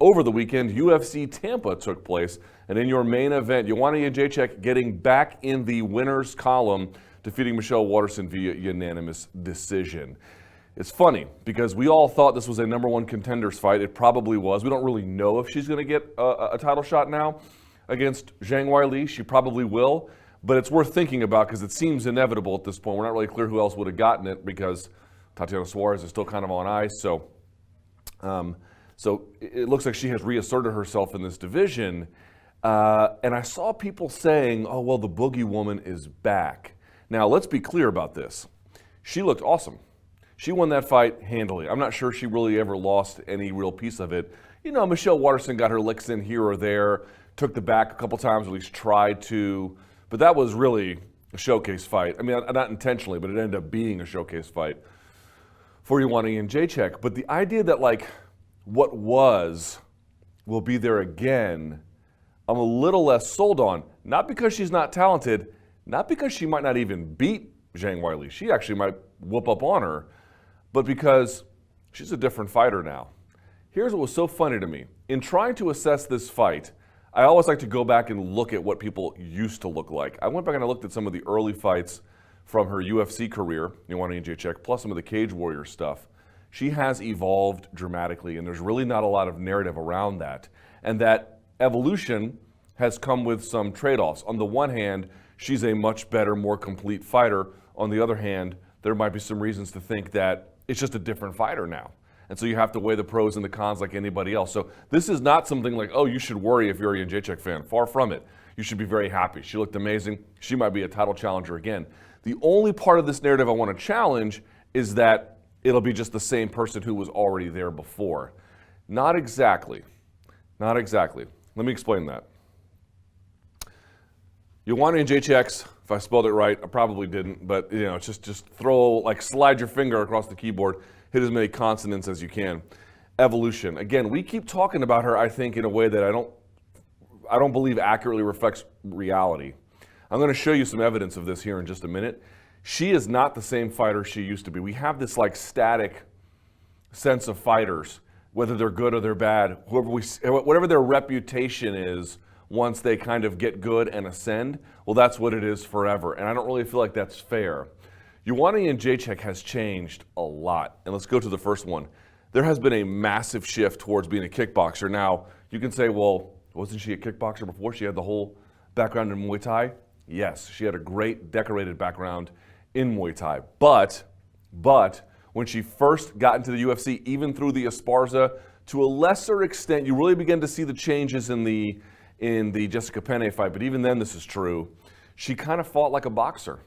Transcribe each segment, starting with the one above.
Over the weekend, UFC Tampa took place, and in your main event, Yoanны Yenджейчик getting back in the winners column, defeating Mishel Uoterson via unanimous decision. It's funny because we all thought this was a #1 contenders fight. It probably was. We don't really know if she's going to get a title shot now against Zhang Weili. She probably will, but it's worth thinking about because it seems inevitable at this point. We're not really clear who else would have gotten it because Tatiana Suarez is still kind of on ice. So it looks like she has reasserted herself in this division. And I saw people saying, oh, well, the Boogie Woman is back. Now, let's be clear about this. She looked awesome. She won that fight handily. I'm not sure she really ever lost any real piece of it. You know, Mishel Uoterson got her licks in here or there, took the back a couple times, or at least tried to. But that was really a showcase fight. I mean, not intentionally, but it ended up being a showcase fight for Yoanны Yenджейчик. But the idea that, like, what was will be there again, I'm a little less sold on. Not because she's not talented, not because she might not even beat Zhang Weili. She actually might whoop up on her, but because she's a different fighter now. Here's what was so funny to me. In trying to assess this fight, I always like to go back and look at what people used to look like. I went back and I looked at some of the early fights from her UFC career, Yoanны Yenджейчик, plus some of the Cage Warrior stuff. She has evolved dramatically, and there's really not a lot of narrative around that. And that evolution has come with some trade-offs. On the one hand, she's a much better, more complete fighter. On the other hand, there might be some reasons to think that it's just a different fighter now. And so you have to weigh the pros and the cons like anybody else. So this is not something like, oh, you should worry if you're a Yenджейчik fan. Far from it. You should be very happy. She looked amazing. She might be a title challenger again. The only part of this narrative I want to challenge is that it'll be just the same person who was already there before. Not exactly. Not exactly. Let me explain that. Yoanны Yenджейчik, if I spelled it right, I probably didn't, but you know, just throw, like, slide your finger across the keyboard, hit as many consonants as you can. Evolution. Again, we keep talking about her, I think, in a way that I don't believe accurately reflects reality. I'm going to show you some evidence of this here in just a minute. She is not the same fighter she used to be. We have this, like, static sense of fighters, whether they're good or they're bad, whatever their reputation is. Once they kind of get good and ascend, well, that's what it is forever. And I don't really feel like that's fair. Yoanny Yenджейчik has changed a lot. And let's go to the first one. There has been a massive shift towards being a kickboxer. Now, you can say, well, wasn't she a kickboxer before? She had the whole background in Muay Thai. Yes, she had a great decorated background in Muay Thai. But when she first got into the UFC, even through the Esparza, to a lesser extent, you really begin to see the changes in the Jessica Penne fight, but even then this is true. She kind of fought like a boxer.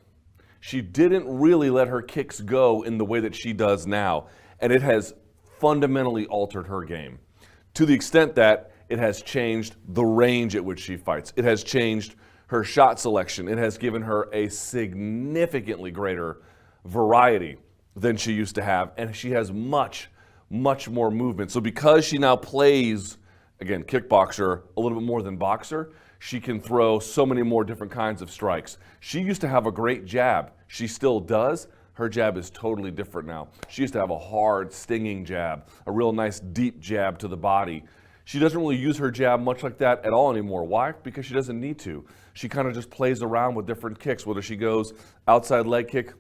She didn't really let her kicks go in the way that she does now, and it has fundamentally altered her game to the extent that it has changed the range at which she fights. It has changed her shot selection. It has given her a significantly greater variety than she used to have, and she has much more movement. So because she now plays, again, kickboxer, a little bit more than boxer, she can throw so many more different kinds of strikes. She used to have a great jab. She still does. Her jab is totally different now. She used to have a hard, stinging jab, a real nice, deep jab to the body. She doesn't really use her jab much like that at all anymore. Why? Because she doesn't need to. She kind of just plays around with different kicks, whether she goes outside leg kick, and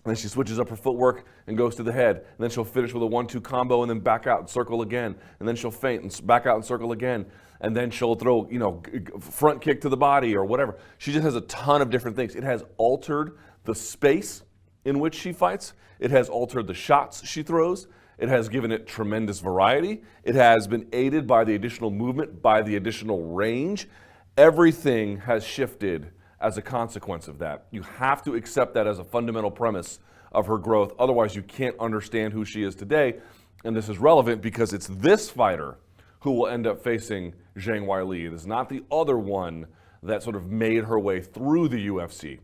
then she switches up her footwork and goes to the head. And then she'll finish with a 1-2 combo and then back out and circle again. And then she'll feint and back out and circle again. And then she'll throw, you know, front kick to the body or whatever. She just has a ton of different things. It has altered the space in which she fights. It has altered the shots she throws. It has given it tremendous variety. It has been aided by the additional movement, by the additional range. Everything has shifted as a consequence of that. You have to accept that as a fundamental premise of her growth. Otherwise, you can't understand who she is today. And this is relevant because it's this fighter who will end up facing Zhang Weili. It is not the other one that sort of made her way through the UFC.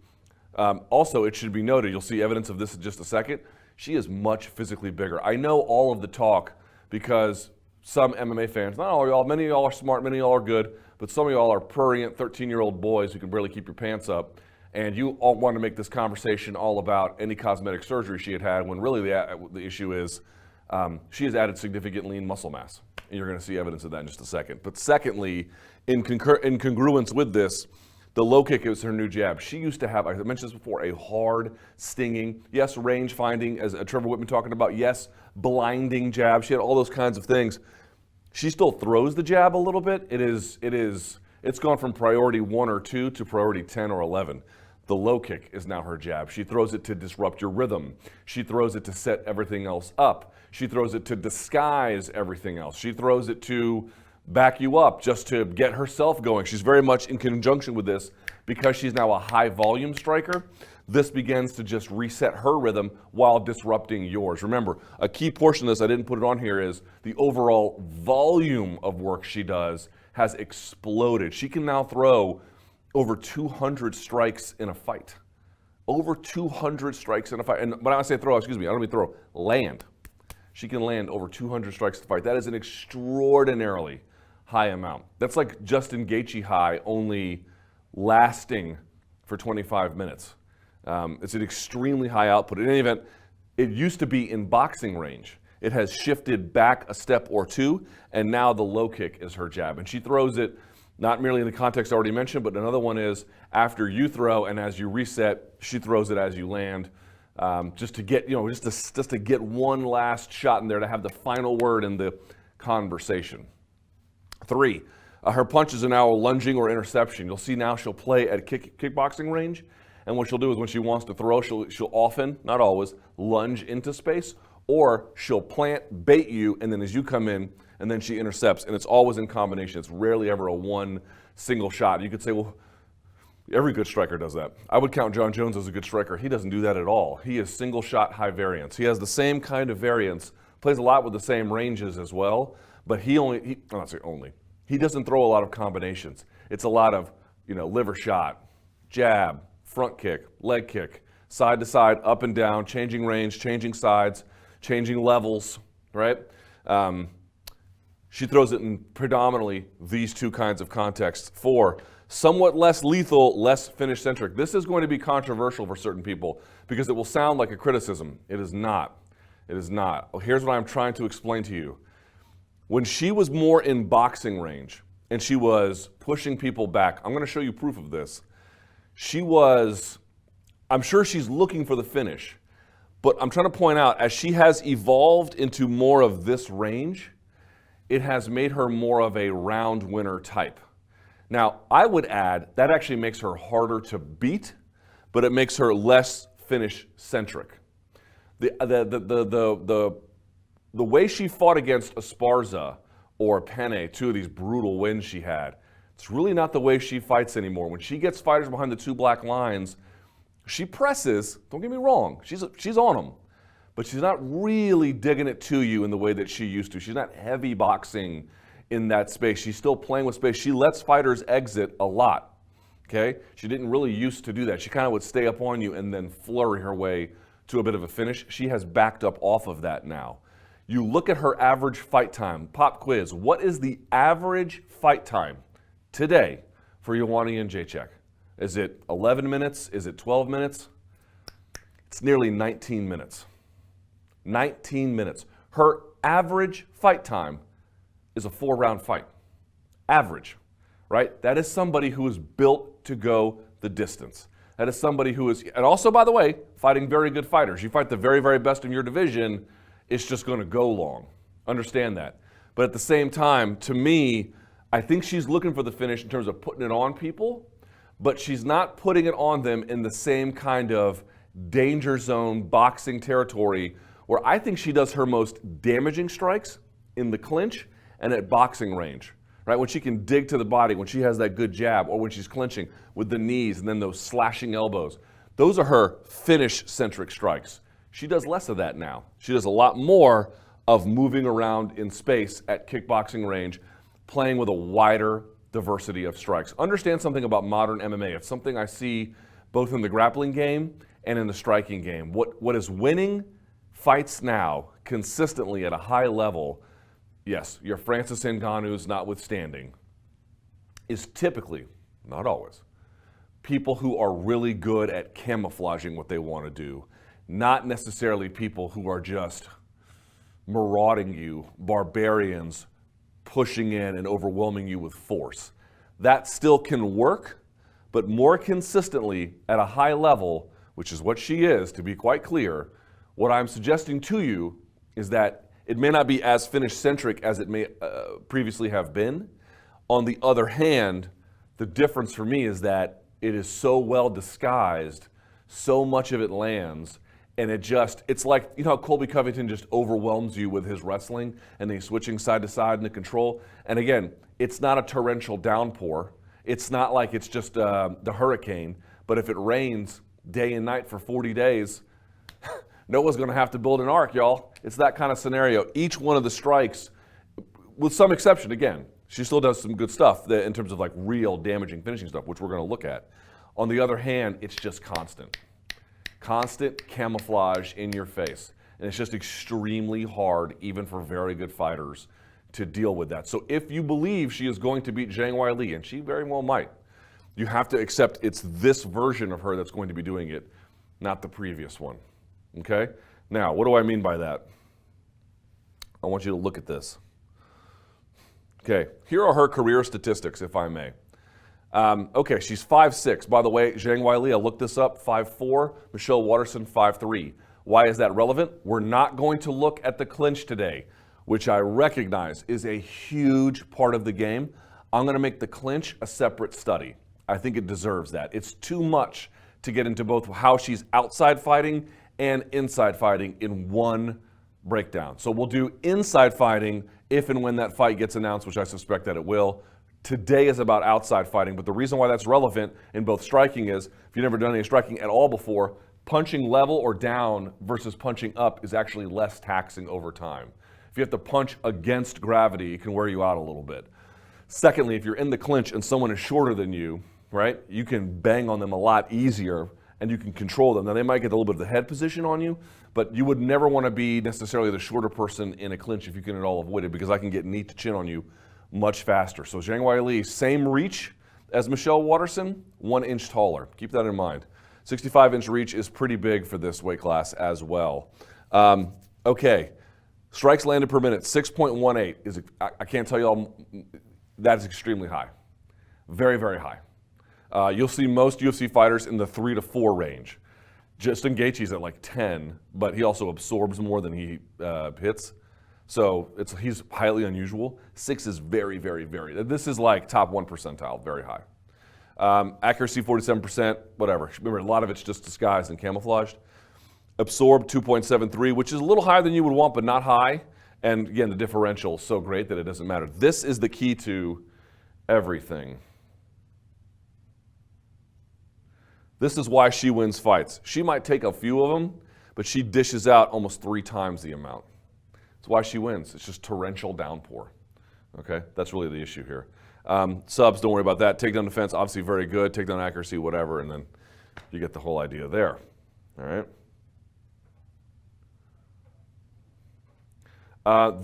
Also, it should be noted, you'll see evidence of this in just a second, she is much physically bigger. I know all of the talk because some MMA fans, not all of y'all, many of y'all are smart, many of y'all are good, but some of y'all are prurient 13-year-old boys who can barely keep your pants up, and you all want to make this conversation all about any cosmetic surgery she had when really the issue is she has added significant lean muscle mass. And you're going to see evidence of that in just a second. But secondly, in congruence with this, the low kick is her new jab. She used to have, I mentioned this before, a hard, stinging, yes, range finding, as Trevor Whitman talking about, yes, blinding jab. She had all those kinds of things. She still throws the jab a little bit. It's gone from priority 1 or 2 to priority 10 or 11. The low kick is now her jab. She throws it to disrupt your rhythm. She throws it to set everything else up. She throws it to disguise everything else. She throws it to back you up just to get herself going. She's very much in conjunction with this because she's now a high volume striker. This begins to just reset her rhythm while disrupting yours. Remember, a key portion of this, I didn't put it on here, is the overall volume of work she does has exploded. She can now throw over 200 strikes in a fight. Over 200 strikes in a fight. And when I say throw, excuse me, I don't mean throw, land. She can land over 200 strikes in a fight. That is an extraordinarily high amount. That's like Justin Gaethje high, only lasting for 25 minutes. It's an extremely high output. In any event, it used to be in boxing range. It has shifted back a step or two, and now the low kick is her jab. And she throws it not merely in the context I already mentioned, but another one is after you throw and as you reset, she throws it as you land, just to get, just to get one last shot in there to have the final word in the conversation. 3, her punches are now lunging or interception. You'll see now she'll play at kickboxing range, and what she'll do is when she wants to throw, she'll often, not always, lunge into space, or she'll plant, bait you, and then as you come in, and then she intercepts, and it's always in combination. It's rarely ever a one single shot. You could say, well, every good striker does that. I would count John Jones as a good striker. He doesn't do that at all. He is single shot, high variance. He has the same kind of variance, plays a lot with the same ranges as well, but I'm not saying only, he doesn't throw a lot of combinations. It's a lot of, liver shot, jab, front kick, leg kick, side to side, up and down, changing range, changing sides, changing levels, right? She throws it in predominantly these two kinds of contexts. 4, somewhat less lethal, less finish-centric. This is going to be controversial for certain people because it will sound like a criticism. It is not. It is not. Well, here's what I'm trying to explain to you. When she was more in boxing range and she was pushing people back, I'm going to show you proof of this. I'm sure she's looking for the finish, but I'm trying to point out, as she has evolved into more of this range, it has made her more of a round winner type. Now, I would add, that actually makes her harder to beat, but it makes her less finish-centric. The way she fought against Esparza or Penne, 2 of these brutal wins she had, it's really not the way she fights anymore. When she gets fighters behind the 2 black lines, she presses, don't get me wrong, she's on them, but she's not really digging it to you in the way that she used to. She's not heavy boxing in that space. She's still playing with space. She lets fighters exit a lot, okay? She didn't really used to do that. She kind of would stay up on you and then flurry her way to a bit of a finish. She has backed up off of that now. You look at her average fight time. Pop quiz. What is the average fight time today for Yоанны Енджейчик? Is it 11 minutes? Is it 12 minutes? It's nearly 19 minutes. 19 minutes. Her average fight time is a 4-round fight. Average, right? That is somebody who is built to go the distance. That is somebody who is, and also, by the way, fighting very good fighters. You fight the very, very best in your division, it's just going to go long. Understand that. But at the same time, to me, I think she's looking for the finish in terms of putting it on people, but she's not putting it on them in the same kind of danger zone boxing territory where I think she does her most damaging strikes in the clinch and at boxing range, right? When she can dig to the body, when she has that good jab, or when she's clinching with the knees and then those slashing elbows. Those are her finish-centric strikes. She does less of that now. She does a lot more of moving around in space at kickboxing range, playing with a wider diversity of strikes. Understand something about modern MMA. It's something I see both in the grappling game and in the striking game. What is winning fights now consistently at a high level, yes, your Francis Ngannou's notwithstanding, is typically, not always, people who are really good at camouflaging what they want to do, not necessarily people who are just marauding you, barbarians, pushing in and overwhelming you with force. That still can work, but more consistently at a high level, which is what she is, to be quite clear, what I'm suggesting to you is that it may not be as finish-centric as it may previously have been. On the other hand, the difference for me is that it is so well disguised, so much of it lands, and it's like, you know how Colby Covington just overwhelms you with his wrestling, and then he's switching side to side in the control. And again, it's not a torrential downpour. It's not like it's just the hurricane, but if it rains day and night for 40 days, Noah's going to have to build an ark, y'all. It's that kind of scenario. Each one of the strikes, with some exception, again, she still does some good stuff in terms of like real damaging finishing stuff, which we're going to look at. On the other hand, it's just constant. Constant camouflage in your face. And it's just extremely hard, even for very good fighters, to deal with that. So if you believe she is going to beat Zhang Weili, and she very well might, you have to accept it's this version of her that's going to be doing it, not the previous one. Okay? Now, what do I mean by that? I want you to look at this. Okay, here are her career statistics, if I may. Okay, she's 5'6". By the way, Zhang Weili, I looked this up, 5'4". Mishel Uoterson, 5'3". Why is that relevant? We're not going to look at the clinch today, which I recognize is a huge part of the game. I'm going to make the clinch a separate study. I think it deserves that. It's too much to get into both how she's outside fighting and inside fighting in one breakdown. So we'll do inside fighting if and when that fight gets announced, which I suspect that it will. Today is about outside fighting, but the reason why that's relevant in both striking is, if you've never done any striking at all before, punching level or down versus punching up is actually less taxing over time. If you have to punch against gravity, it can wear you out a little bit. Secondly, if you're in the clinch and someone is shorter than you, right, you can bang on them a lot easier and you can control them. Now, they might get a little bit of the head position on you, but you would never want to be necessarily the shorter person in a clinch if you can at all avoid it, because I can get knee to chin on you much faster. So Zhang Weili, same reach as Mishel Uoterson, 1 inch taller. Keep that in mind. 65-inch reach is pretty big for this weight class as well. Okay, strikes landed per minute, 6.18 is, I can't tell you all, that is extremely high. Very, very high. You'll see most UFC fighters in the 3 to 4 range. Justin Gaethje's at like 10, but he also absorbs more than he hits. So he's highly unusual. 6 is very, very, very. This is like top 1 percentile, very high. Accuracy 47%, whatever. Remember, a lot of it's just disguised and camouflaged. Absorbed 2.73, which is a little higher than you would want, but not high. And again, the differential is so great that it doesn't matter. This is the key to everything. This is why she wins fights. She might take a few of them, but she dishes out almost 3 times the amount. That's why she wins. It's just torrential downpour. Okay, that's really the issue here. Subs, don't worry about that. Takedown defense, obviously very good. Takedown accuracy, whatever, and then you get the whole idea there. All right.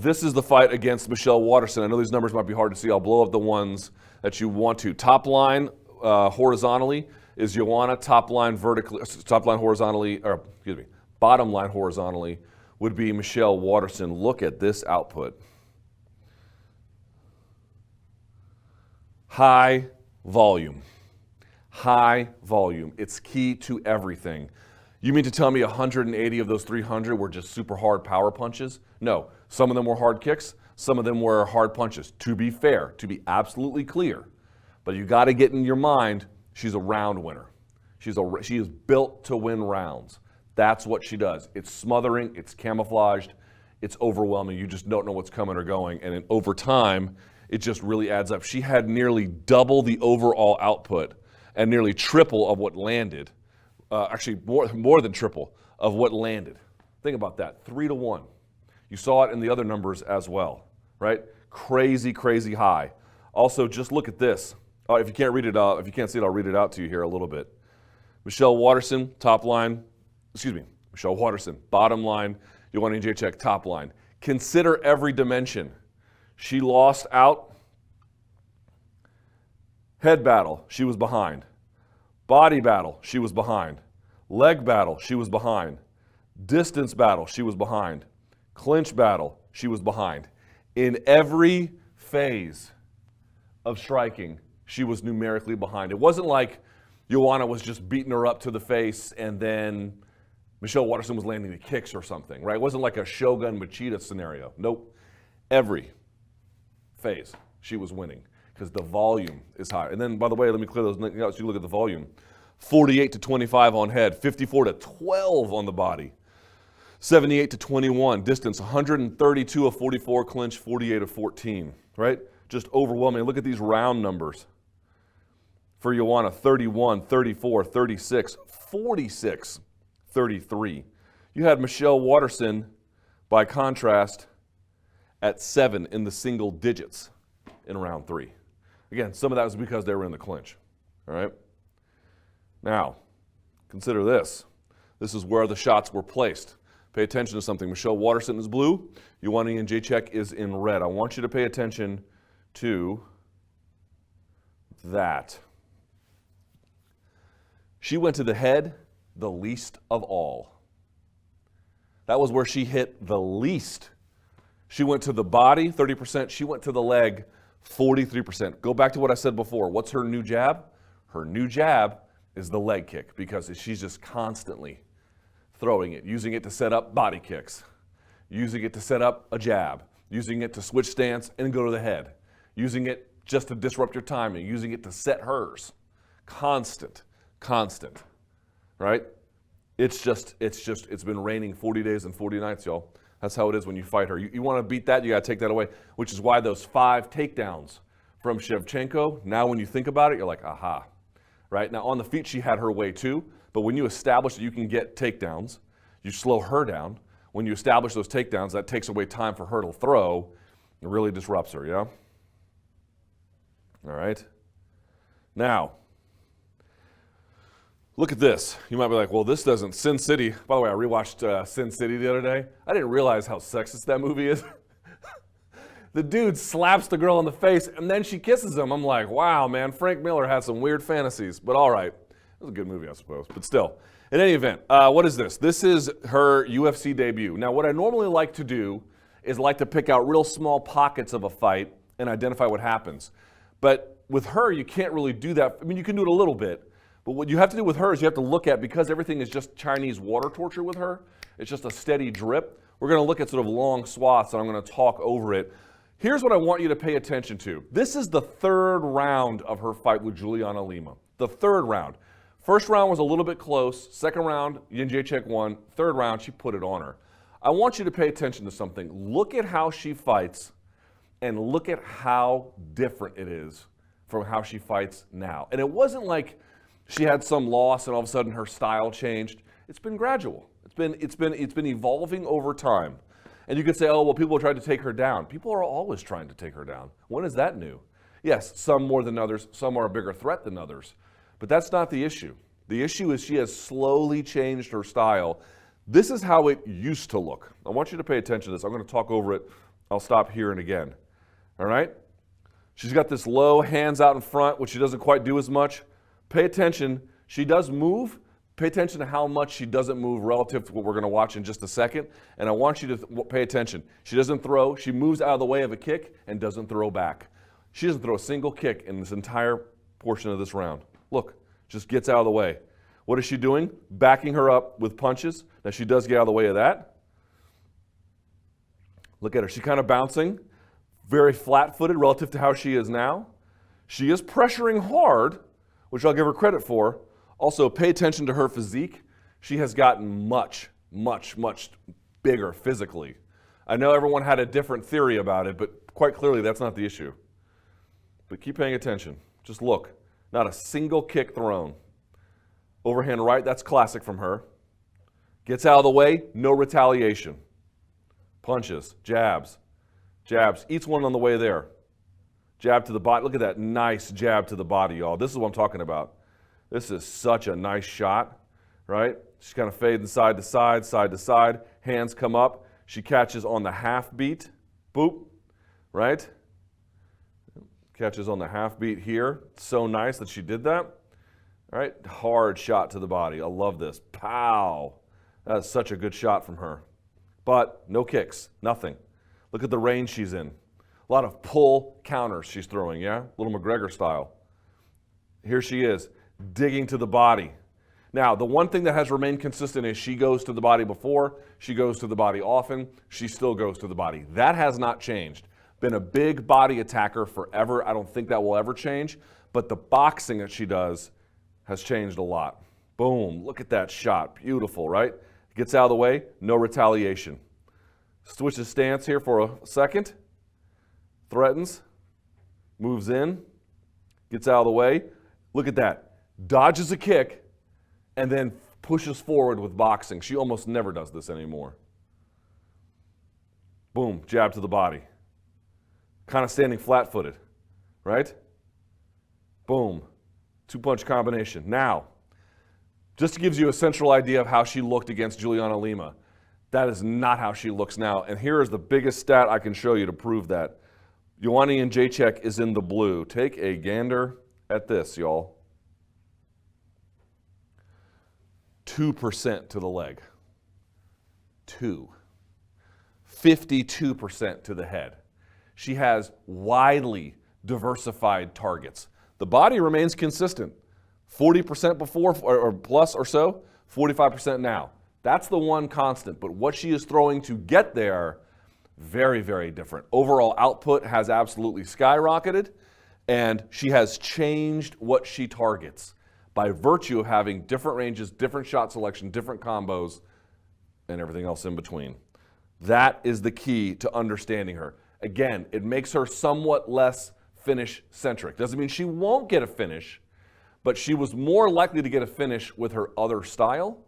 This is the fight against Mishel Uoterson. I know these numbers might be hard to see. I'll blow up the ones that you want to. Top line horizontally is Joanna. Top line vertically, top line horizontally, or excuse me, bottom line horizontally would be Mishel Uoterson. Look at this output. High volume. High volume. It's key to everything. You mean to tell me 180 of those 300 were just super hard power punches? No. Some of them were hard kicks. Some of them were hard punches. To be fair, to be absolutely clear. But you got to get in your mind, she's a round winner. She is built to win rounds. That's what she does. It's smothering. It's camouflaged. It's overwhelming. You just don't know what's coming or going. And then over time, it just really adds up. She had nearly double the overall output and nearly triple of what landed. Actually, more than triple of what landed. Think about that, 3 to 1. You saw it in the other numbers as well, right? Crazy, crazy high. Also, just look at this. If you can't read it, if you can't see it, I'll read it out to you here a little bit. Mishel Uoterson, top line. Excuse me, Mishel Uoterson, bottom line. Yоанны Енджейчик, top line. Consider every dimension. She lost out. Head battle, she was behind. Body battle, she was behind. Leg battle, she was behind. Distance battle, she was behind. Clinch battle, she was behind. In every phase of striking, she was numerically behind. It wasn't like Joanna was just beating her up to the face and then Mishel Uoterson was landing the kicks or something, right? It wasn't like a Shogun Machida scenario. Nope. Every phase, she was winning because the volume is high. And then, by the way, let me clear those notes. You look at the volume. 48 to 25 on head, 54 to 12 on the body, 78 to 21 distance, 132 of 44 clinch, 48 of 14, right? Just overwhelming. Look at these round numbers. For Joanna, 31, 34, 36, 46, 33. You had Mishel Uoterson, by contrast, at 7 in the single digits in round 3. Again, some of that was because they were in the clinch, all right? Now, consider this. This is where the shots were placed. Pay attention to something. Mishel Uoterson is blue. Yonny and Jacek is in red. I want you to pay attention to that. She went to the head the least of all. That was where she hit the least. She went to the body, 30%. She went to the leg, 43%. Go back to what I said before. What's her new jab? Her new jab is the leg kick because she's just constantly throwing it, using it to set up body kicks, using it to set up a jab, using it to switch stance and go to the head, using it just to disrupt your timing, using it to set hers. Constant, right? It's been raining 40 days and 40 nights, y'all. That's how it is when you fight her. You want to beat that, you got to take that away, which is why those 5 takedowns from Shevchenko, now when you think about it, you're like, aha. Right? Now, on the feet, she had her way too, but when you establish that you can get takedowns, you slow her down. When you establish those takedowns, that takes away time for her to throw. It really disrupts her, yeah? All right? Now, look at this. You might be like, well, this doesn't. Sin City. By the way, I rewatched Sin City the other day. I didn't realize how sexist that movie is. The dude slaps the girl in the face, and then she kisses him. I'm like, wow, man, Frank Miller has some weird fantasies. But all right. It was a good movie, I suppose. But still. In any event, what is this? This is her UFC debut. Now, what I normally like to do is like to pick out real small pockets of a fight and identify what happens. But with her, you can't really do that. I mean, you can do it a little bit. But what you have to do with her is you have to look at, because everything is just Chinese water torture with her, it's just a steady drip. We're going to look at sort of long swaths, and I'm going to talk over it. Here's what I want you to pay attention to. This is the 3rd round of her fight with Juliana Lima. The 3rd round. First round was a little bit close. 2nd round, Jędrzejczyk won. 3rd round, she put it on her. I want you to pay attention to something. Look at how she fights, and look at how different it is from how she fights now. And it wasn't like she had some loss and all of a sudden her style changed. It's been gradual. It's been evolving over time. And you could say, oh, well, people are trying to take her down. People are always trying to take her down. When is that new? Yes, some more than others. Some are a bigger threat than others. But that's not the issue. The issue is she has slowly changed her style. This is how it used to look. I want you to pay attention to this. I'm going to talk over it. I'll stop here and again. All right? She's got this low, hands out in front, which she doesn't quite do as much. Pay attention. She does move. Pay attention to how much she doesn't move relative to what we're going to watch in just a second. And I want you to pay attention. She doesn't throw. She moves out of the way of a kick and doesn't throw back. She doesn't throw a single kick in this entire portion of this round. Look, just gets out of the way. What is she doing? Backing her up with punches. Now she does get out of the way of that. Look at her. She's kind of bouncing. Very flat-footed relative to how she is now. She is pressuring hard, which I'll give her credit for. Also, pay attention to her physique. She has gotten much bigger physically. I know everyone had a different theory about it, but quite clearly that's not the issue. But keep paying attention. Just look. Not a single kick thrown. Overhand right, that's classic from her. Gets out of the way, no retaliation. Punches, jabs, each one on the way there. Jab to the body. Look at that nice jab to the body, y'all. This is what I'm talking about. This is such a nice shot, right? She's kind of fading side to side. Hands come up. She catches on the half beat. Boop, right? Catches on the half beat here. So nice that she did that. All right, hard shot to the body. I love this. Pow. That is such a good shot from her. But no kicks, nothing. Look at the range she's in. A lot of pull counters she's throwing, yeah? Little McGregor style. Here she is, digging to the body. Now, the one thing that has remained consistent is she goes to the body before, she goes to the body often, she still goes to the body. That has not changed. Been a big body attacker forever. I don't think that will ever change, but the boxing that she does has changed a lot. Boom, look at that shot. Beautiful, right? Gets out of the way, no retaliation. Switches stance here for a second. Threatens, moves in, gets out of the way. Look at that. Dodges a kick, and then pushes forward with boxing. She almost never does this anymore. Boom, jab to the body. Kind of standing flat-footed, right? Boom, two-punch combination. Now, just gives you a central idea of how she looked against Juliana Lima. That is not how she looks now. And here is the biggest stat I can show you to prove that. Yоанны Енджейчик is in the blue. Take a gander at this, y'all. 2% to the leg. 52% to the head. She has widely diversified targets. The body remains consistent. 40% before or plus or so, 45% now. That's the one constant, but what she is throwing to get there, very, very different. Overall output has absolutely skyrocketed, and she has changed what she targets by virtue of having different ranges, different shot selection, different combos, and everything else in between. That is the key to understanding her. Again, it makes her somewhat less finish-centric. Doesn't mean she won't get a finish, but she was more likely to get a finish with her other style,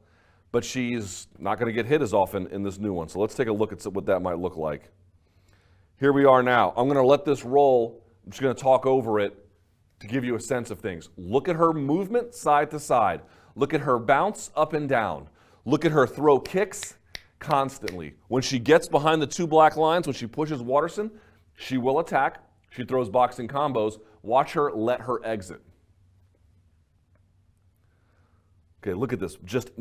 but she's not going to get hit as often in this new one. So let's take a look at what that might look like. Here we are now. I'm going to let this roll. I'm just going to talk over it to give you a sense of things. Look at her movement side to side. Look at her bounce up and down. Look at her throw kicks constantly. When she gets behind the two black lines, when she pushes Uoterson, she will attack. She throws boxing combos. Watch her let her exit. Okay, look at this. Just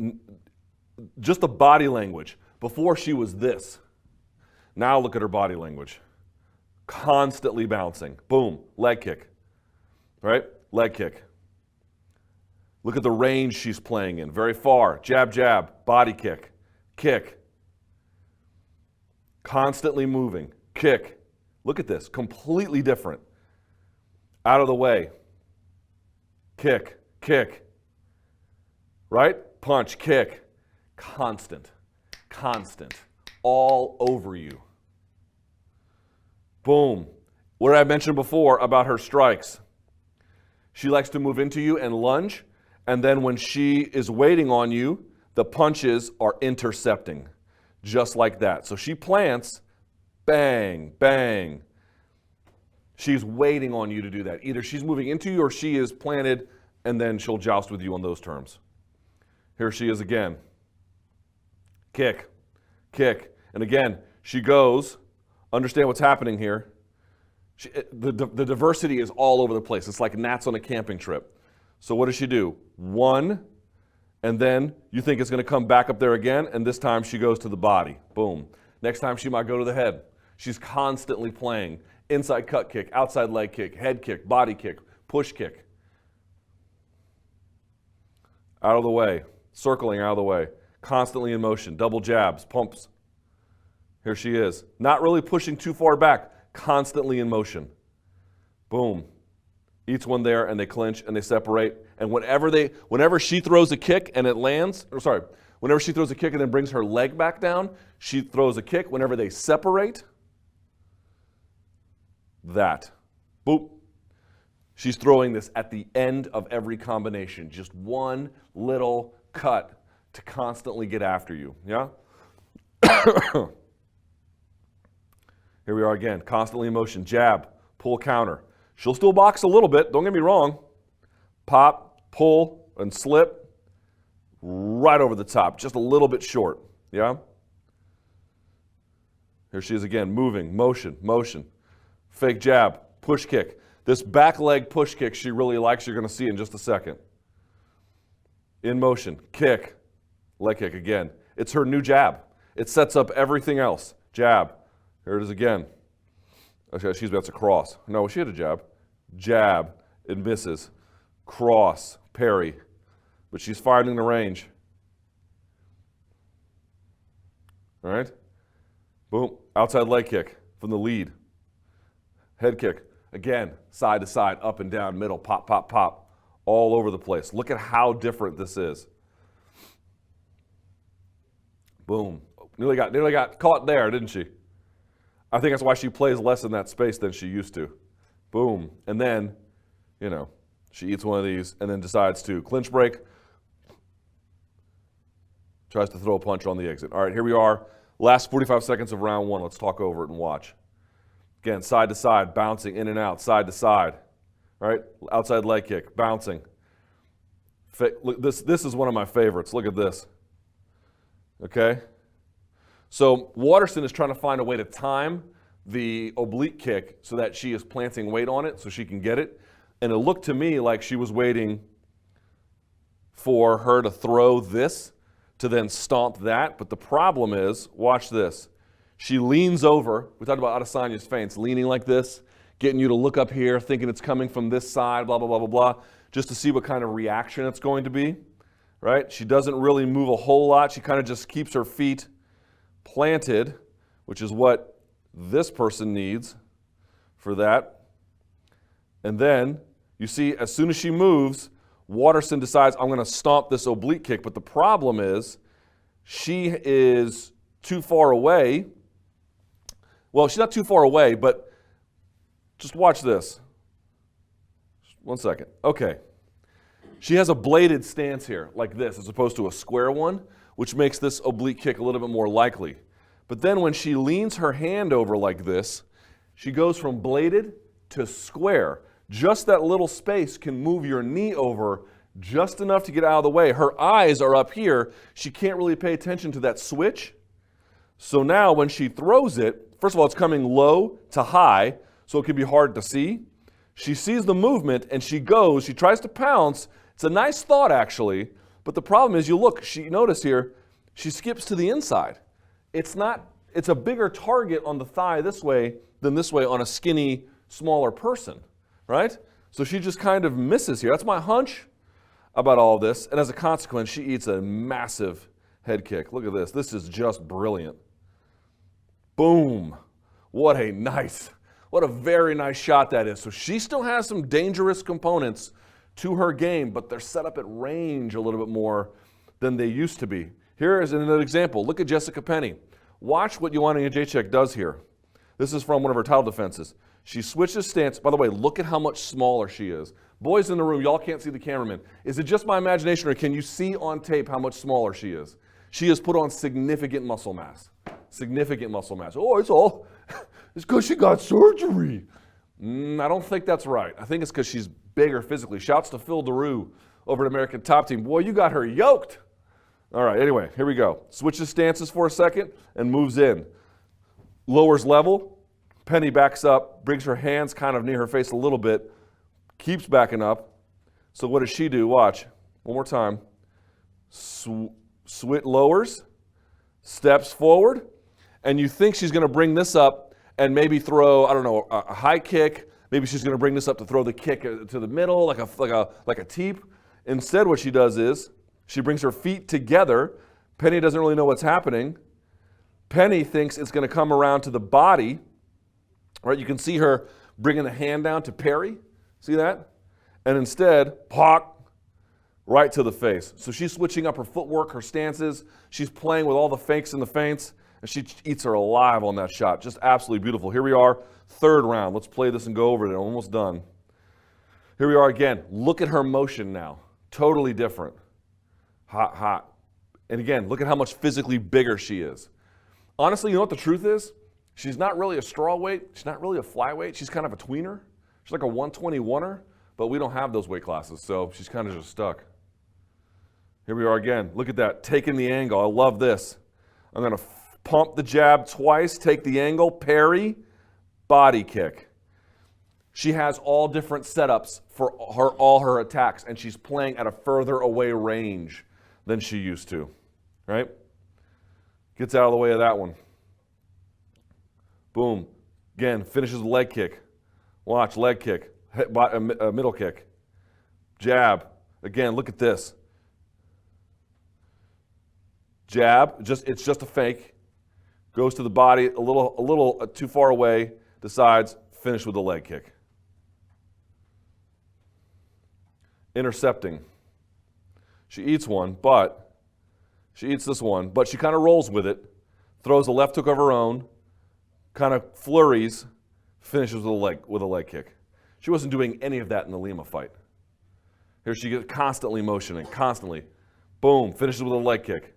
the body language. Before she was this. Now look at her body language. Constantly bouncing. Boom, leg kick. Right? Leg kick. Look at the range she's playing in. Very far. Jab, jab. Body kick. Kick. Constantly moving. Kick. Look at this. Completely different. Out of the way. Kick. Kick. Right? Punch. Kick. Constant. Constant. All over you. Boom. What did I mention before about her strikes? She likes to move into you and lunge, and then when she is waiting on you, the punches are intercepting, just like that. So she plants, bang, bang. She's waiting on you to do that. Either she's moving into you or she is planted, and then she'll joust with you on those terms. Here she is again. Kick, kick. And again, she goes. Understand what's happening here. The diversity is all over the place. It's like gnats on a camping trip. So what does she do? One, and then you think it's going to come back up there again, and this time she goes to the body. Boom. Next time she might go to the head. She's constantly playing inside cut kick, outside leg kick, head kick, body kick, push kick. Out of the way. Circling out of the way. Constantly in motion. Double jabs, pumps. Here she is. Not really pushing too far back. Constantly in motion. Boom. Each one there, and they clinch and they separate. And whenever she throws a kick and it lands, whenever she throws a kick and then brings her leg back down, she throws a kick. Whenever they separate, that. Boop. She's throwing this at the end of every combination. Just one little cut to constantly get after you. Yeah? Here we are again, constantly in motion. Jab, pull, counter. She'll still box a little bit, don't get me wrong. Pop, pull, and slip. Right over the top, just a little bit short. Yeah? Here she is again, moving, motion, motion. Fake jab, push kick. This back leg push kick she really likes, you're going to see in just a second. In motion, kick, leg kick again. It's her new jab. It sets up everything else. Jab. Here it is again. Okay, that's a cross. No, she had a jab. Jab, it misses. Cross, parry. But she's finding the range. All right? Boom, outside leg kick from the lead. Head kick. Again, side to side, up and down, middle, pop, pop, pop. All over the place. Look at how different this is. Boom. Nearly got caught there, didn't she? I think that's why she plays less in that space than she used to. Boom. And then, you know, she eats one of these and then decides to clinch break. Tries to throw a punch on the exit. All right, here we are. Last 45 seconds of round one. Let's talk over it and watch. Again, side to side, bouncing in and out, side to side. All right, outside leg kick, bouncing. Look, this is one of my favorites. Look at this. Okay? So Uoterson is trying to find a way to time the oblique kick so that she is planting weight on it so she can get it. And it looked to me like she was waiting for her to throw this to then stomp that. But the problem is, watch this. She leans over. We talked about Adesanya's feints, leaning like this, getting you to look up here, thinking it's coming from this side, blah, blah, blah, blah, blah, just to see what kind of reaction it's going to be, right? She doesn't really move a whole lot. She kind of just keeps her feet planted, which is what this person needs for that. And then you see, as soon as she moves, Uoterson decides, I'm going to stomp this oblique kick. But the problem is, she is too far away. Well, she's not too far away, but just watch this. 1 second. Okay. She has a bladed stance here, like this, as opposed to a square one, which makes this oblique kick a little bit more likely. But then when she leans her hand over like this, she goes from bladed to square. Just that little space can move your knee over just enough to get out of the way. Her eyes are up here. She can't really pay attention to that switch. So now when she throws it, first of all, it's coming low to high, so it can be hard to see. She sees the movement and she goes, she tries to pounce. It's a nice thought actually, but the problem is, you look, notice here, she skips to the inside. It's a bigger target on the thigh this way than this way on a skinny, smaller person, right? So she just kind of misses here. That's my hunch about all this, and as a consequence, she eats a massive head kick. Look at this. This is just brilliant. Boom. What a very nice shot that is. So she still has some dangerous components to her game, but they're set up at range a little bit more than they used to be. Here is another example. Look at Jessica Penney. Watch what Yоанны Енджейчик does here. This is from one of her title defenses. She switches stance. By the way, look at how much smaller she is. Boys in the room, y'all can't see the cameraman. Is it just my imagination, or can you see on tape how much smaller she is? She has put on significant muscle mass. Significant muscle mass. Oh, it's because she got surgery. I don't think that's right. I think it's because she's bigger physically. Shouts to Phil DeRue over at American Top Team. Boy, you got her yoked. All right, anyway, here we go. Switches stances for a second and moves in. Lowers level. Penny backs up, brings her hands kind of near her face a little bit, keeps backing up. So what does she do? Watch. One more time. Swit lowers, steps forward, and you think she's going to bring this up and maybe throw, I don't know, a high kick. Maybe she's going to bring this up to throw the kick to the middle, like a teep. Instead, what she does is she brings her feet together. Penny doesn't really know what's happening. Penny thinks it's going to come around to the body. Right? You can see her bringing the hand down to parry. See that? And instead, pock, right to the face. So she's switching up her footwork, her stances. She's playing with all the fakes and the feints, and she eats her alive on that shot. Just absolutely beautiful. Here we are, third round. Let's play this and go over it. Almost done. Here we are again. Look at her motion now. Totally different. Hot, hot. And again, look at how much physically bigger she is. Honestly, you know what the truth is? She's not really a strawweight. She's not really a flyweight. She's kind of a tweener. She's like a 121er, but we don't have those weight classes, so she's kind of just stuck. Here we are again. Look at that, taking the angle. I love this. I'm going to pump the jab twice, take the angle, parry, body kick. She has all different setups for all her attacks, and she's playing at a further away range than she used to, right? Gets out of the way of that one. Boom. Again, finishes with a leg kick. Watch, leg kick, middle kick, jab. Again, look at this. Jab, it's just a fake. Goes to the body a little too far away, decides, finish with a leg kick. Intercepting. She eats this one, but she kind of rolls with it, throws a left hook of her own, kind of flurries, finishes with a leg kick. She wasn't doing any of that in the Lima fight. Here she gets constantly motioning, constantly. Boom, finishes with a leg kick.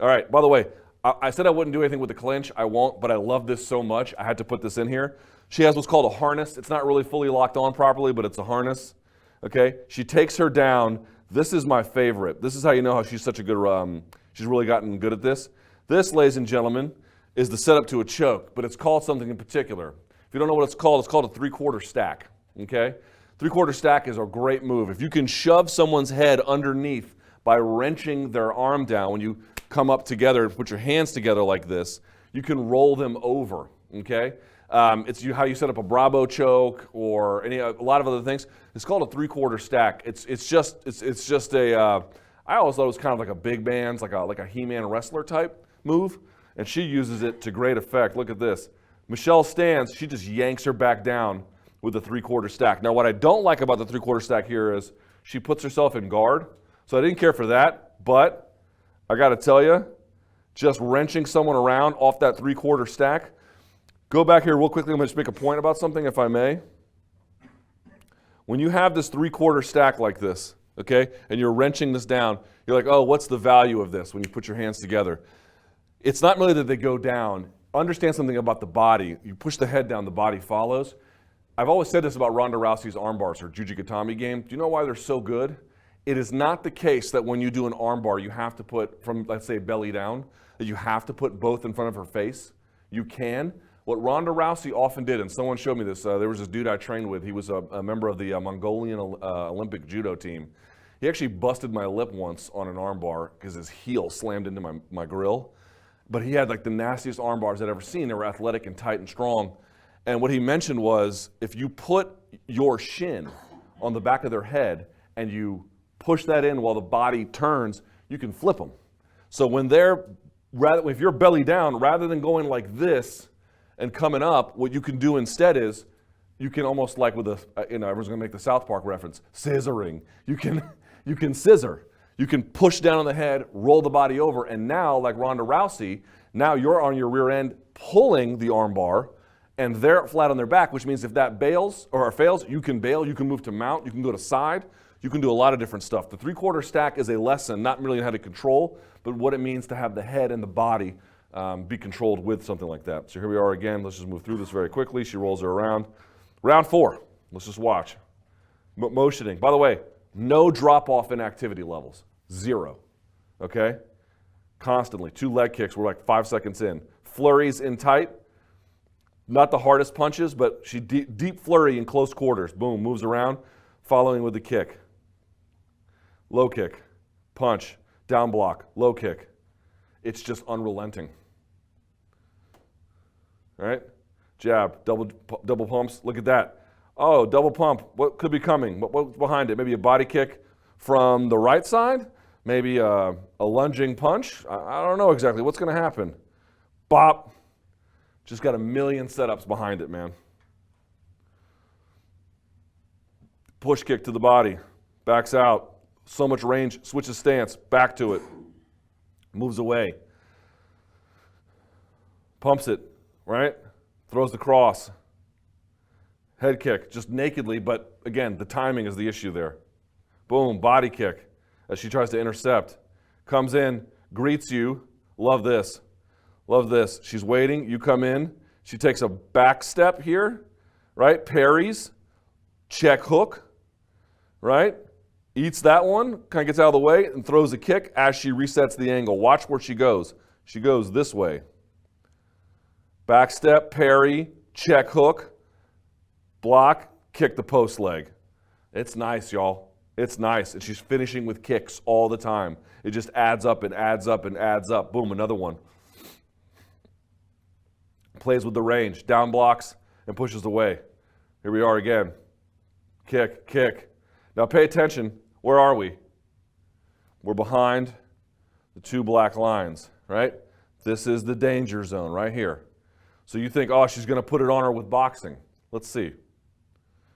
All right, by the way, I said I wouldn't do anything with the clinch. I won't, but I love this so much, I had to put this in here. She has what's called a harness. It's not really fully locked on properly, but it's a harness. Okay, she takes her down. This is my favorite. This is how you know how she's such a good, she's really gotten good at this. This, ladies and gentlemen, is the setup to a choke, but it's called something in particular. If you don't know what it's called a three-quarter stack, okay? Three-quarter stack is a great move. If you can shove someone's head underneath by wrenching their arm down, when you come up together and put your hands together like this, you can roll them over, okay? It's how you set up a Bravo choke or a lot of other things. It's called a three-quarter stack. It's just a. I always thought it was kind of like a big man's, like a He-Man wrestler type move, and she uses it to great effect. Look at this. Michelle stands. She just yanks her back down with the three-quarter stack. Now, what I don't like about the three-quarter stack here is she puts herself in guard. So I didn't care for that, but I got to tell you, just wrenching someone around off that three-quarter stack. Go back here real quickly. I'm going to just make a point about something, if I may. When you have this three-quarter stack like this, okay, and you're wrenching this down, you're like, oh, what's the value of this when you put your hands together? It's not really that they go down. Understand something about the body. You push the head down, the body follows. I've always said this about Ronda Rousey's armbars, her Jujigatami game. Do you know why they're so good? It is not the case that when you do an armbar, you have to put, from, let's say, belly down, that you have to put both in front of her face. You can. What Ronda Rousey often did, and someone showed me this, there was this dude I trained with. He was a member of the Mongolian Olympic judo team. He actually busted my lip once on an armbar because his heel slammed into my grill. But he had like the nastiest arm bars I'd ever seen. They were athletic and tight and strong. And what he mentioned was, if you put your shin on the back of their head and you push that in while the body turns, you can flip them. So when if you're belly down, rather than going like this and coming up, what you can do instead is, you can almost like with everyone's gonna make the South Park reference, scissoring. You can scissor. You can push down on the head, roll the body over, and now, like Ronda Rousey, now you're on your rear end pulling the arm bar, and they're flat on their back, which means if that fails, you can bail, you can move to mount, you can go to side, you can do a lot of different stuff. The three-quarter stack is a lesson, not really how to control, but what it means to have the head and the body be controlled with something like that. So here we are again. Let's just move through this very quickly. She rolls her around. Round 4. Let's just watch. Motioning. By the way, no drop-off in activity levels. 0. Okay? Constantly. 2 leg kicks. We're like 5 seconds in. Flurries in tight. Not the hardest punches, but she deep flurry in close quarters. Boom. Moves around. Following with the kick. Low kick. Punch. Down block. Low kick. It's just unrelenting. All right? Jab. Double pumps. Look at that. Oh, double pump. What could be coming? What's behind it? Maybe a body kick from the right side? Maybe a lunging punch? I don't know exactly. What's going to happen? Bop. Just got a million setups behind it, man. Push kick to the body. Backs out. So much range. Switches stance. Back to it. Moves away. Pumps it. Right? Throws the cross. Head kick, just nakedly, but again, the timing is the issue there. Boom, body kick as she tries to intercept. Comes in, greets you. Love this. Love this. She's waiting. You come in. She takes a back step here, right? Parries. Check hook, right? Eats that one, kind of gets out of the way, and throws a kick as she resets the angle. Watch where she goes. She goes this way. Back step, parry, check hook. Block, kick the post leg. It's nice, y'all. It's nice. And she's finishing with kicks all the time. It just adds up and adds up and adds up. Boom, another one. Plays with the range. Down blocks, and pushes away. Here we are again. Kick, kick. Now pay attention. Where are we? We're behind the two black lines, right? This is the danger zone right here. So you think, oh, she's going to put it on her with boxing. Let's see.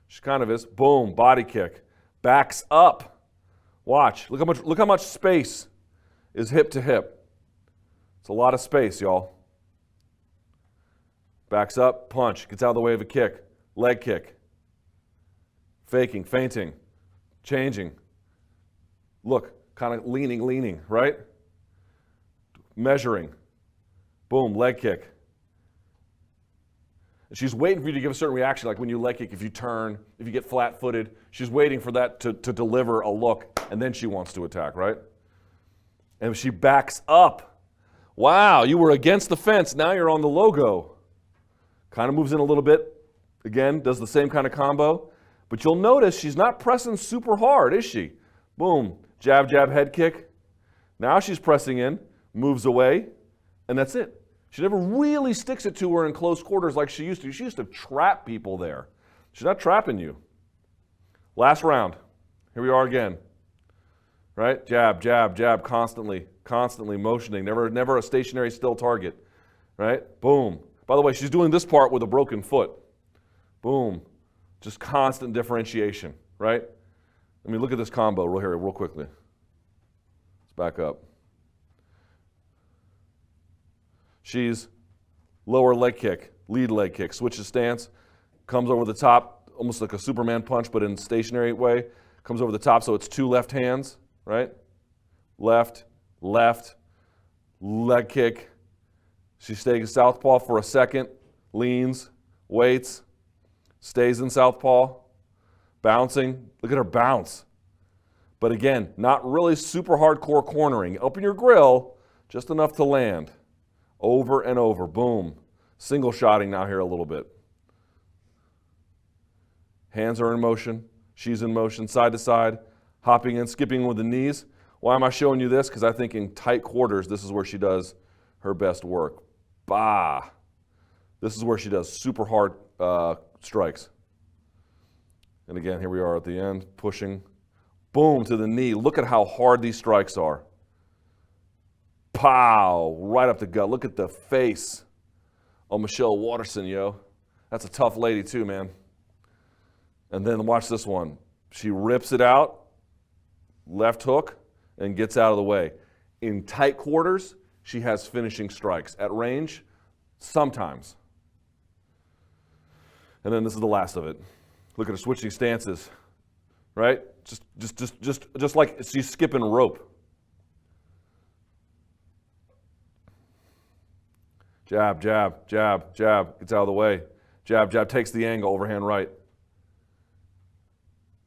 She kind of is. Boom, body kick. Backs up. Watch. Look how much space is hip to hip. It's a lot of space, y'all. Backs up, punch. Gets out of the way of a kick. Leg kick. Faking, feinting, changing. Look, kind of leaning, right? Measuring. Boom, leg kick. She's waiting for you to give a certain reaction, like when you leg kick, if you turn, if you get flat-footed. She's waiting for that to deliver a look, and then she wants to attack, right? And she backs up. Wow, you were against the fence. Now you're on the logo. Kind of moves in a little bit. Again, does the same kind of combo. But you'll notice she's not pressing super hard, is she? Boom, jab, jab, head kick. Now she's pressing in, moves away, and that's it. She never really sticks it to her in close quarters like she used to. She used to trap people there. She's not trapping you. Last round. Here we are again. Right? Jab, jab, jab, constantly motioning. Never a stationary, still target. Right? Boom. By the way, she's doing this part with a broken foot. Boom. Just constant differentiation. Right? Let me look at this combo real quickly. Let's back up. She's lower leg kick, lead leg kick, switches stance, comes over the top, almost like a Superman punch, but in a stationary way. Comes over the top, so it's two left hands, right? Left, left, leg kick. She stays southpaw for a second, leans, waits, stays in southpaw, bouncing. Look at her bounce. But again, not really super hardcore cornering. Open your grill, just enough to land. Over and over, boom. Single shotting now here a little bit. Hands are in motion. She's in motion, side to side, hopping and skipping with the knees. Why am I showing you this? Because I think in tight quarters, this is where she does her best work. Bah. This is where she does super hard strikes. And again, here we are at the end, pushing. Boom, to the knee. Look at how hard these strikes are. Pow, right up the gut. Look at the face of Mishel Uoterson, yo. That's a tough lady too, man. And then watch this one. She rips it out, left hook, and gets out of the way. In tight quarters, she has finishing strikes. At range, sometimes. And then this is the last of it. Look at her switching stances, right? Just like she's skipping rope. Jab, jab, jab, jab, gets out of the way. Jab, jab, takes the angle, overhand right.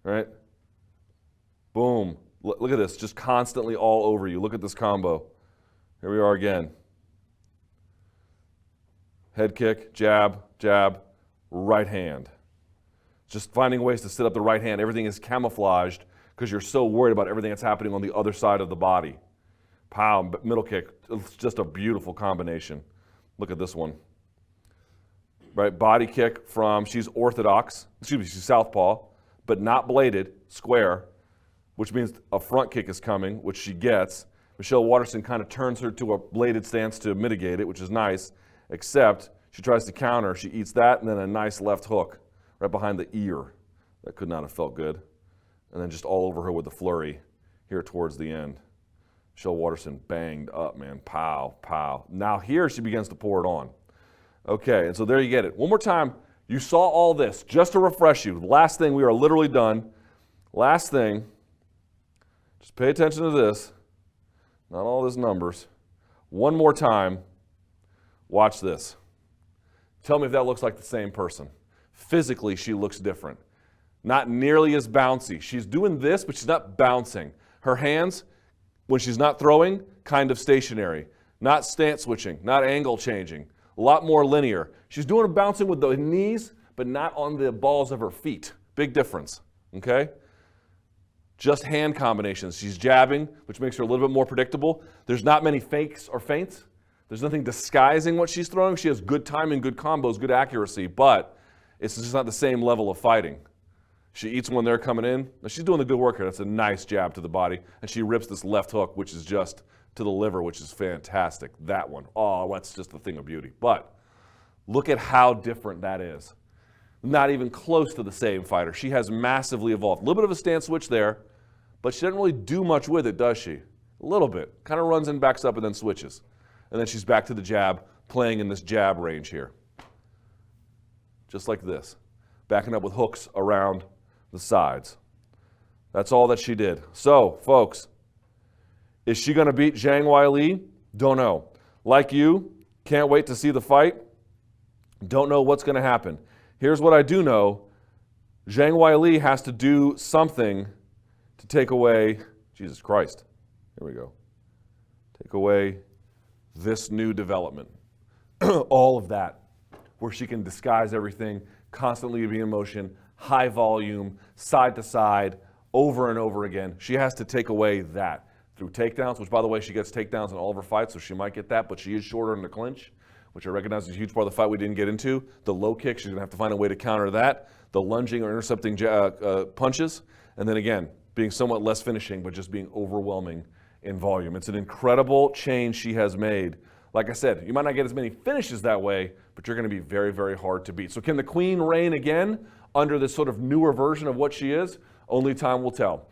Right? Boom. Look at this, just constantly all over you. Look at this combo. Here we are again. Head kick, jab, jab, right hand. Just finding ways to set up the right hand. Everything is camouflaged because you're so worried about everything that's happening on the other side of the body. Pow, middle kick. It's just a beautiful combination. Look at this one. Right, body kick from, she's orthodox, she's southpaw, but not bladed, square, which means a front kick is coming, which she gets. Mishel Uoterson kind of turns her to a bladed stance to mitigate it, which is nice, except she tries to counter. She eats that, and then a nice left hook right behind the ear. That could not have felt good. And then just all over her with the flurry here towards the end. Mishel Uoterson banged up, man. Pow, pow. Now here she begins to pour it on. Okay, and so there you get it. One more time. You saw all this. Just to refresh you, the last thing, we are literally done. Last thing, just pay attention to this. Not all these numbers. One more time. Watch this. Tell me if that looks like the same person. Physically, she looks different. Not nearly as bouncy. She's doing this, but she's not bouncing. Her hands, when she's not throwing, kind of stationary. Not stance switching, not angle changing. A lot more linear. She's doing a bouncing with the knees, but not on the balls of her feet. Big difference, okay? Just hand combinations. She's jabbing, which makes her a little bit more predictable. There's not many fakes or feints. There's nothing disguising what she's throwing. She has good timing, good combos, good accuracy, but It's just not the same level of fighting. She eats when they're coming in. Now she's doing the good work here. That's a nice jab to the body. And she rips this left hook, which is just to the liver, which is fantastic. That one, oh, that's just a thing of beauty. But look at how different that is. Not even close to the same fighter. She has massively evolved. A little bit of a stance switch there, but she doesn't really do much with it, does she? A little bit. Kind of runs in, backs up, and then switches. And then she's back to the jab, playing in this jab range here. Just like this. Backing up with hooks around the sides. That's all that she did. So, folks, is she going to beat Zhang Weili? Don't know. Like you, can't wait to see the fight. Don't know what's going to happen. Here's what I do know. Zhang Weili has to do something to take away, Jesus Christ, here we go, take away this new development. All of that, where she can disguise everything, constantly be in motion, high volume, side to side, over and over again. She has to take away that through takedowns, which, by the way, she gets takedowns in all of her fights, so she might get that, but she is shorter in the clinch, which I recognize is a huge part of the fight we didn't get into. The low kick, she's going to have to find a way to counter that. The lunging or intercepting punches. And then again, being somewhat less finishing, but just being overwhelming in volume. It's an incredible change she has made. Like I said, you might not get as many finishes that way, but you're going to be very, very hard to beat. So can the Queen reign again under this sort of newer version of what she is? Only time will tell.